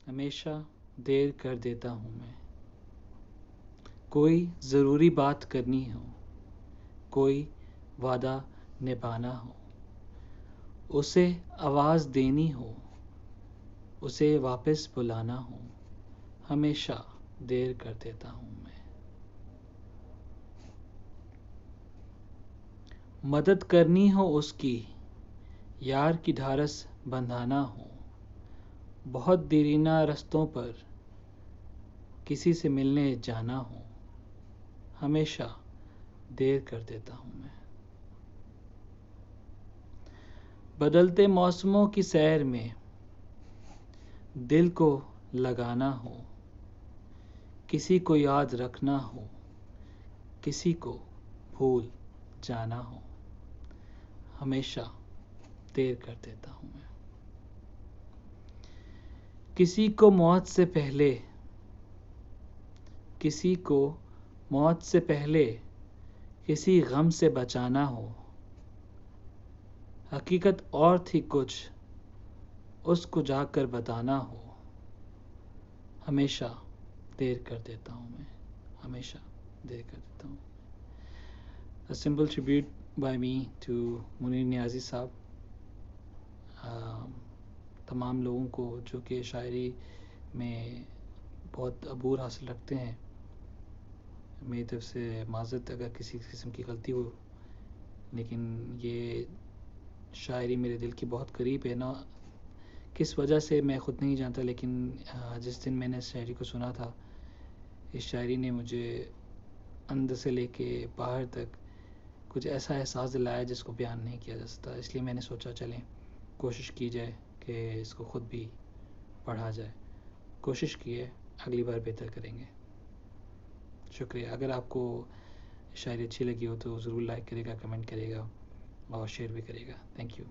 ہمیشہ دیر کر دیتا ہوں میں. کوئی ضروری بات کرنی ہو، کوئی وعدہ نبھانا ہو، اسے آواز دینی ہو، اسے واپس بلانا ہو، ہمیشہ دیر کر دیتا ہوں میں. مدد کرنی ہو اس کی، یار کی ڈھارس بندھانا ہو، بہت دیرینہ رستوں پر کسی سے ملنے جانا ہو، ہمیشہ دیر کر دیتا ہوں میں. بدلتے موسموں کی سیر میں دل کو لگانا ہو، کسی کو یاد رکھنا ہو، کسی کو بھول جانا ہو، ہمیشہ دیر کر دیتا ہوں میں. کسی کو موت سے پہلے، کسی کو موت سے پہلے کسی غم سے بچانا ہو، حقیقت اور تھی کچھ اس کو جا کر بتانا ہو، ہمیشہ دیر کر دیتا ہوں میں. ہمیشہ دیر کر دیتا ہوں. A simple tribute by me to Munir نیازی صاحب. تمام لوگوں کو جو کہ شاعری میں بہت عبور حاصل رکھتے ہیں، میری طرف سے معذرت اگر کسی قسم کی غلطی ہو، لیکن یہ شاعری میرے دل کی بہت قریب ہے نا. کس وجہ سے میں خود نہیں جانتا، لیکن جس دن میں نے اس شاعری کو سنا تھا، اس شاعری نے مجھے اندر سے لے کے باہر تک کچھ ایسا احساس دلایا جس کو بیان نہیں کیا جا سکتا. اس لیے میں نے سوچا چلیں کوشش کی جائے کہ اس کو خود بھی پڑھا جائے. کوشش کی ہے، اگلی بار بہتر کریں گے. شکریہ. اگر آپ کو شاعری اچھی لگی ہو تو ضرور لائک کرے گا، کمنٹ کرے گا اور شیئر بھی کرے گا. Thank you.